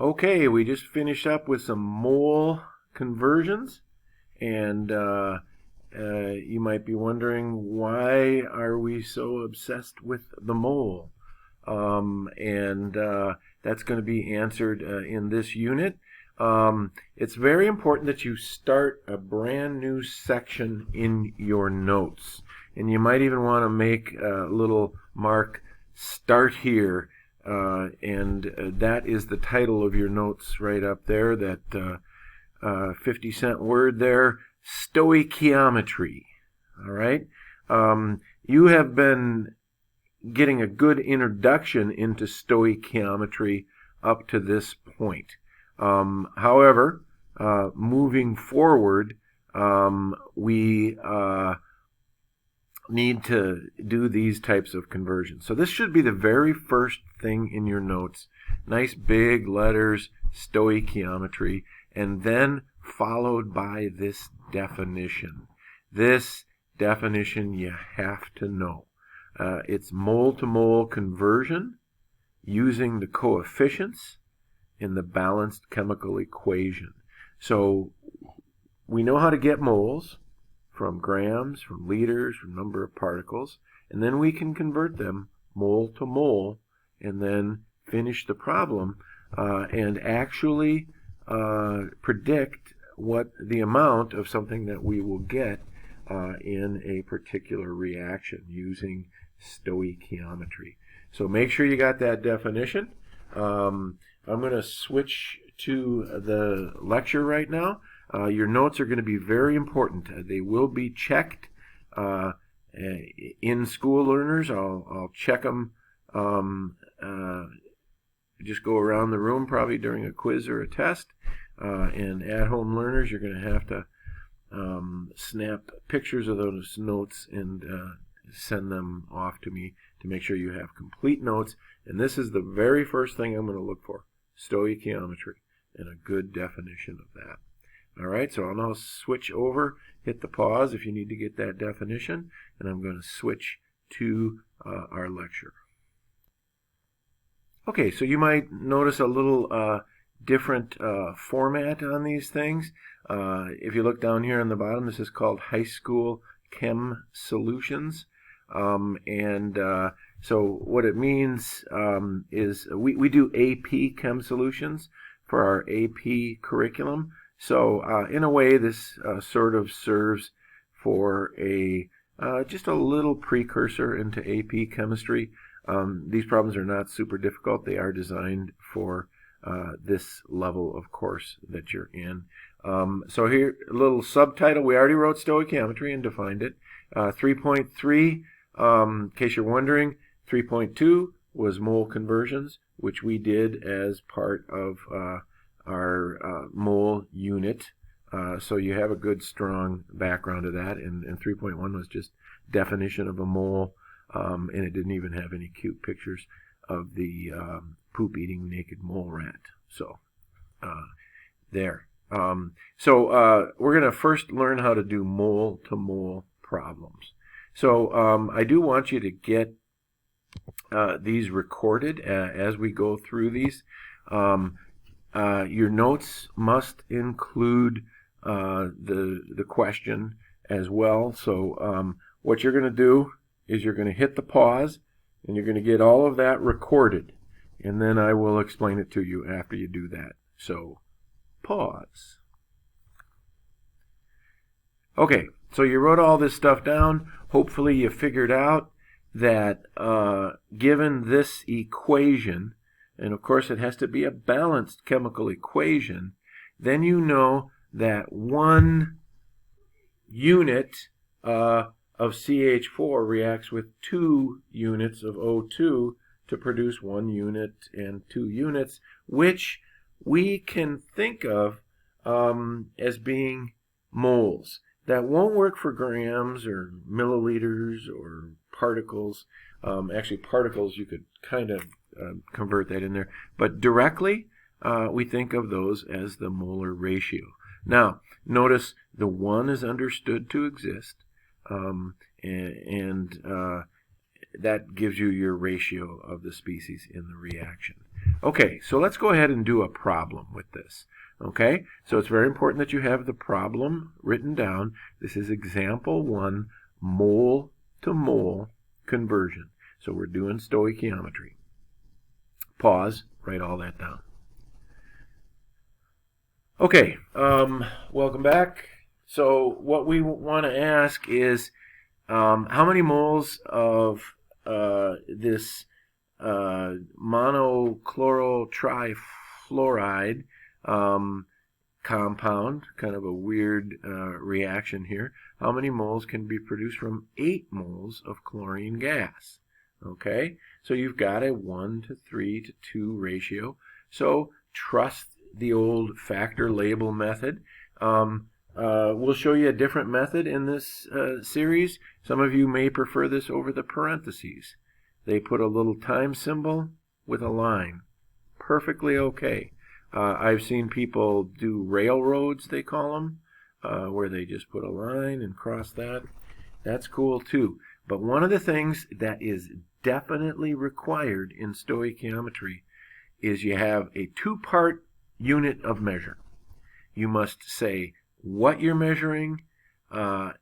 Okay, we just finished up with some mole conversions, and you might be wondering, why are we so obsessed with the mole? And that's going to be answered in this unit. It's very important that you start a brand new section in your notes, and you might even want to make a little mark, "Start here." And that is the title of your notes right up there, that 50-cent word there, stoichiometry. All right? You have been getting a good introduction into stoichiometry up to this point. However, moving forward, we need to do these types of conversions. So this should be the very first thing in your notes. Nice big letters, stoichiometry, and then followed by this definition. This definition you have to know. It's mole-to-mole conversion using the coefficients in the balanced chemical equation. So we know how to get moles from grams, from liters, from number of particles, and then we can convert them mole to mole and then finish the problem and actually predict what the amount of something that we will get in a particular reaction using stoichiometry. So make sure you got that definition. I'm going to switch to the lecture right now. Your notes are going to be very important. They will be checked in School Learners. I'll check them. Just go around the room probably during a quiz or a test. And at-home learners, you're going to have to snap pictures of those notes and send them off to me to make sure you have complete notes. And this is the very first thing I'm going to look for, stoichiometry, and a good definition of that. All right, so I'll now switch over, hit the pause if you need to get that definition, and I'm going to switch to our lecture. Okay, so you might notice a little different format on these things. If you look down here on the bottom, this is called High School Chem Solutions. So what it means is we do AP Chem Solutions for our AP curriculum. So in a way, this sort of serves for a just a little precursor into AP chemistry. These problems are not super difficult. They are designed for this level of course that you're in. So here, a little subtitle. We already wrote stoichiometry and defined it. 3.3, in case you're wondering, 3.2 was mole conversions, which we did as part of our mole unit. So you have a good, strong background of that. And 3.1 was just definition of a mole, and it didn't even have any cute pictures of the poop-eating naked mole rat. So there. So we're going to first learn how to do mole-to-mole problems. So I do want you to get these recorded as we go through these. Your notes must include the question as well. So what you're going to do is you're going to hit the pause, and you're going to get all of that recorded, and then I will explain it to you after you do that. So pause. Okay, so you wrote all this stuff down. Hopefully you figured out that given this equation, and of course it has to be a balanced chemical equation, then you know that 1 unit of CH4 reacts with 2 units of O2 to produce 1 unit and 2 units, which we can think of as being moles. That won't work for grams or milliliters or particles. Actually, particles, you could kind of convert that in there. But directly, we think of those as the molar ratio. Now, notice the 1 is understood to exist, and that gives you your ratio of the species in the reaction. Okay, so let's go ahead and do a problem with this. Okay, so it's very important that you have the problem written down. This is example 1, mole to mole conversion. So we're doing stoichiometry. Pause, write all that down. Okay, welcome back. So what we want to ask is how many moles of this monochlorotrifluoride compound, kind of a weird reaction here, how many moles can be produced from 8 moles of chlorine gas? Okay, so you've got a 1 to 3 to 2 ratio. So trust the old factor label method. We'll show you a different method in this series. Some of you may prefer this over the parentheses. They put a little time symbol with a line. Perfectly okay. I've seen people do railroads, they call them, where they just put a line and cross that. That's cool too. But one of the things that is definitely required in stoichiometry is you have a 2-part unit of measure. You must say what you're measuring, I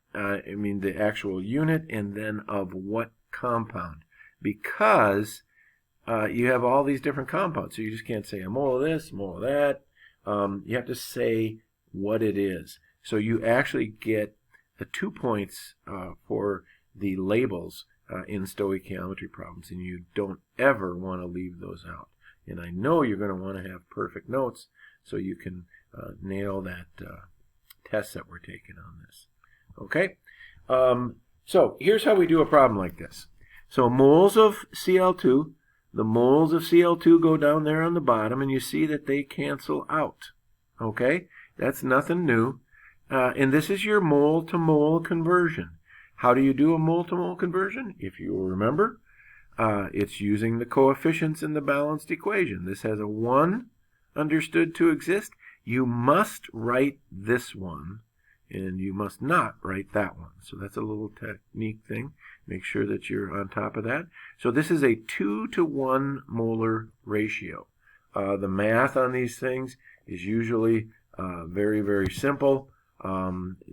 mean the actual unit, and then of what compound. Because you have all these different compounds, so you just can't say a mole of this, a mole of that. You have to say what it is. So you actually get the 2 points for the labels in stoichiometry problems, and you don't ever want to leave those out. And I know you're going to want to have perfect notes so you can nail that test that we're taking on this. Okay? So here's how we do a problem like this. So moles of Cl2, the moles of Cl2 go down there on the bottom, and you see that they cancel out. Okay? That's nothing new. And this is your mole-to-mole conversion. How do you do a mole-to-mole conversion? If you remember, it's using the coefficients in the balanced equation. This has a 1 understood to exist. You must write this one, and you must not write that one. So that's a little technique thing. Make sure that you're on top of that. So this is a 2 to 1 molar ratio. The math on these things is usually very, very simple.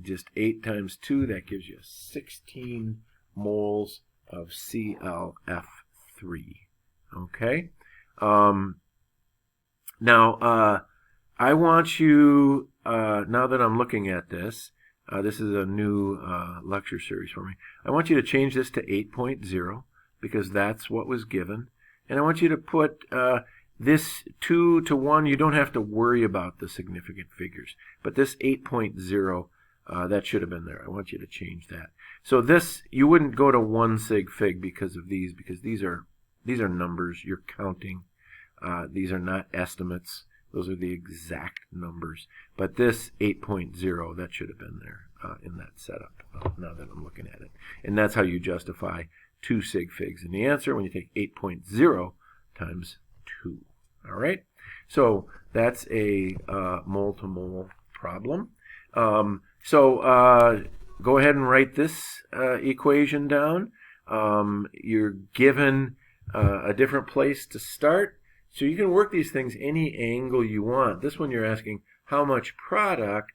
Just 8 times 2, that gives you 16 moles of ClF3. Okay? Now, I want you, now that I'm looking at this, this is a new lecture series for me. I want you to change this to 8.0 because that's what was given. And I want you to put this 2 to 1, you don't have to worry about the significant figures. But this 8.0, that should have been there. I want you to change that. So this, you wouldn't go to 1 sig fig because of these, because these are numbers you're counting. These are not estimates. Those are the exact numbers. But this 8.0, that should have been there in that setup, now that I'm looking at it. And that's how you justify 2 sig figs in the answer when you take 8.0 times 2. All right? So that's a mole-to-mole problem. Go ahead and write this equation down. You're given a different place to start. So you can work these things any angle you want. This one you're asking how much product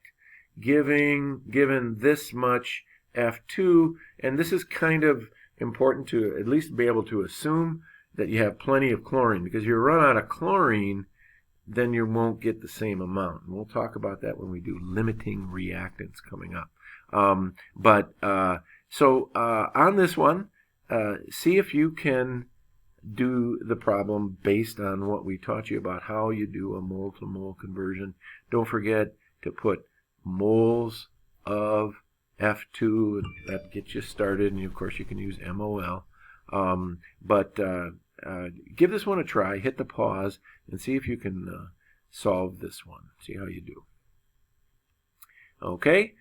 given this much F2, and this is kind of important to at least be able to assume that you have plenty of chlorine, because if you run out of chlorine, then you won't get the same amount. And we'll talk about that when we do limiting reactants coming up. On this one, see if you can do the problem based on what we taught you about how you do a mole-to-mole conversion. Don't forget to put moles of F2, and that gets you started, and of course you can use MOL. Give this one a try, hit the pause, and see if you can solve this one. See how you do. Okay,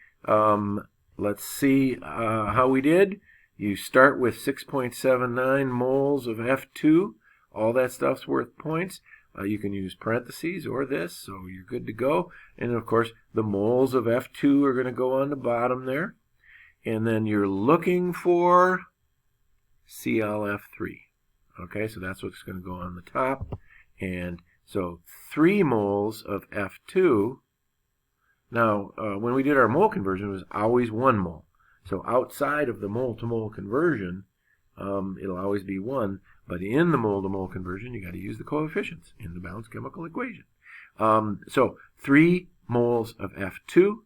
let's see how we did. You start with 6.79 moles of F2. All that stuff's worth points. You can use parentheses or this, so you're good to go. And of course, the moles of F2 are going to go on the bottom there. And then you're looking for ClF3. Okay, so that's what's going to go on the top. And so 3 moles of F2. Now, when we did our mole conversion, it was always 1 mole. So outside of the mole-to-mole conversion, it'll always be 1. But in the mole-to-mole conversion, you got to use the coefficients in the balanced chemical equation. So 3 moles of F2.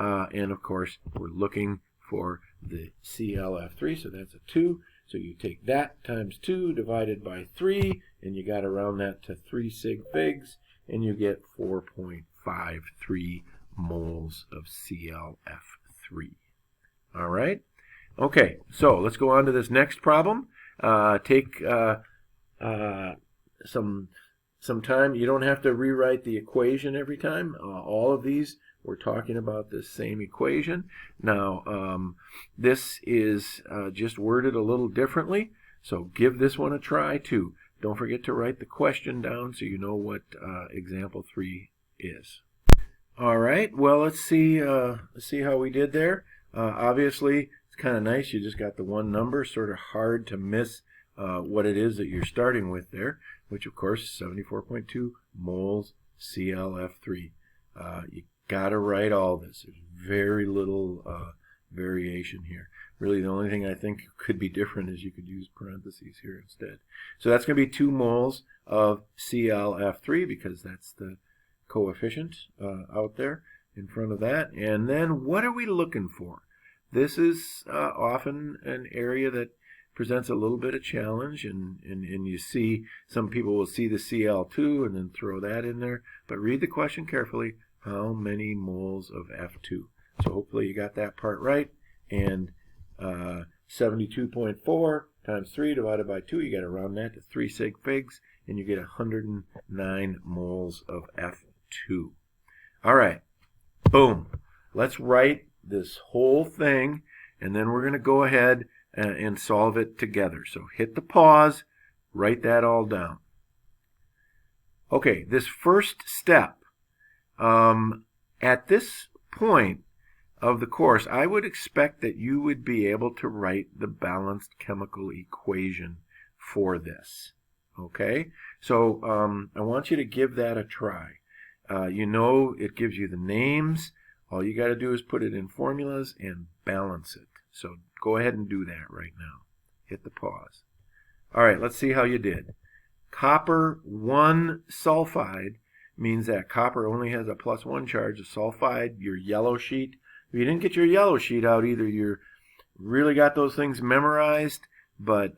And, of course, we're looking for the ClF3, so that's a 2. So you take that times 2 divided by 3, and you got to round that to 3 sig figs, and you get 4.53 moles of ClF3. All right? Okay, so let's go on to this next problem. Take some time. You don't have to rewrite the equation every time. All of these, we're talking about the same equation. Now, this is just worded a little differently, so give this one a try too. Don't forget to write the question down so you know what example 3 is. All right, well, let's see how we did there. Obviously, it's kind of nice. You just got the one number, sort of hard to miss what it is that you're starting with there, which, of course, is 74.2 moles ClF3. You got to write all this. There's very little variation here. Really, the only thing I think could be different is you could use parentheses here instead. So that's going to be 2 moles of ClF3 because that's the coefficient out there in front of that. And then what are we looking for? This is often an area that presents a little bit of challenge, and you see some people will see the Cl2 and then throw that in there. But read the question carefully. How many moles of F2? So hopefully you got that part right. And 72.4 times 3 divided by 2, you got to round that to 3 sig figs, and you get 109 moles of F2. All right, boom. Let's write this whole thing, and then we're going to go ahead and solve it together. So hit the pause, write that all down. Okay, this first step, at this point of the course, I would expect that you would be able to write the balanced chemical equation for this. Okay, so I want you to give that a try. You know it gives you the names. All you got to do is put it in formulas and balance it. So go ahead and do that right now. Hit the pause. All right, let's see how you did. Copper 1 sulfide means that copper only has a +1 charge. The sulfide, your yellow sheet. If you didn't get your yellow sheet out either, you really got those things memorized, but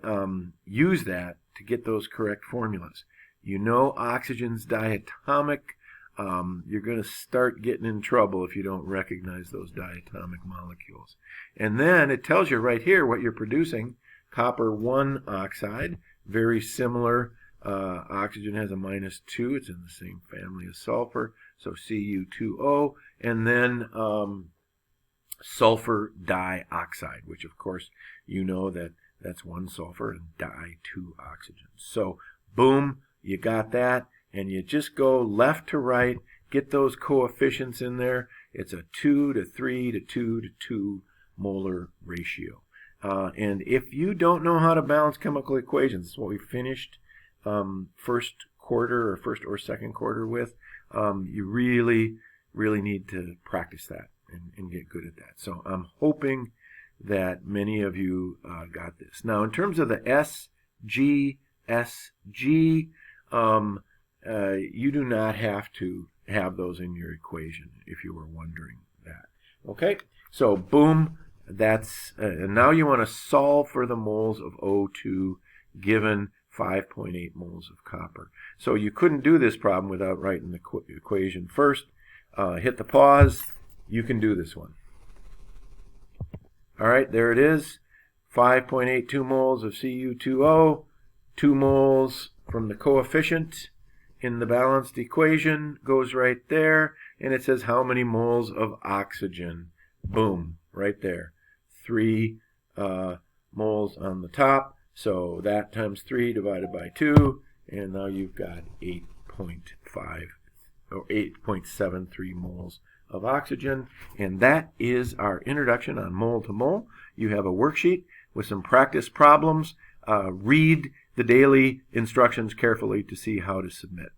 use that to get those correct formulas. You know oxygen's diatomic. You're going to start getting in trouble if you don't recognize those diatomic molecules. And then it tells you right here what you're producing. Copper 1 oxide, very similar. Oxygen has a -2. It's in the same family as sulfur, so Cu2O. And then sulfur dioxide, which of course you know that's 1 sulfur and di2 oxygen. So boom, you got that, and you just go left to right, get those coefficients in there. It's a 2 to 3 to 2 to 2 molar ratio. And if you don't know how to balance chemical equations, this is what we finished first or second quarter with, you really need to practice that and get good at that. So I'm hoping that many of you got this. Now, in terms of the SG, you do not have to have those in your equation if you were wondering that. Okay, so boom, that's and now you want to solve for the moles of O2 given 5.8 moles of copper. So you couldn't do this problem without writing the equation first. Hit the pause. You can do this one. All right, there it is. 5.82 moles of Cu2O, 2 moles from the coefficient in the balanced equation goes right there, and it says how many moles of oxygen. Boom, right there. 3 moles on the top, so that times 3 divided by 2, and now you've got 8.5 or 8.73 moles of oxygen, and that is our introduction on mole to mole. You have a worksheet with some practice problems. Read the daily instructions carefully to see how to submit.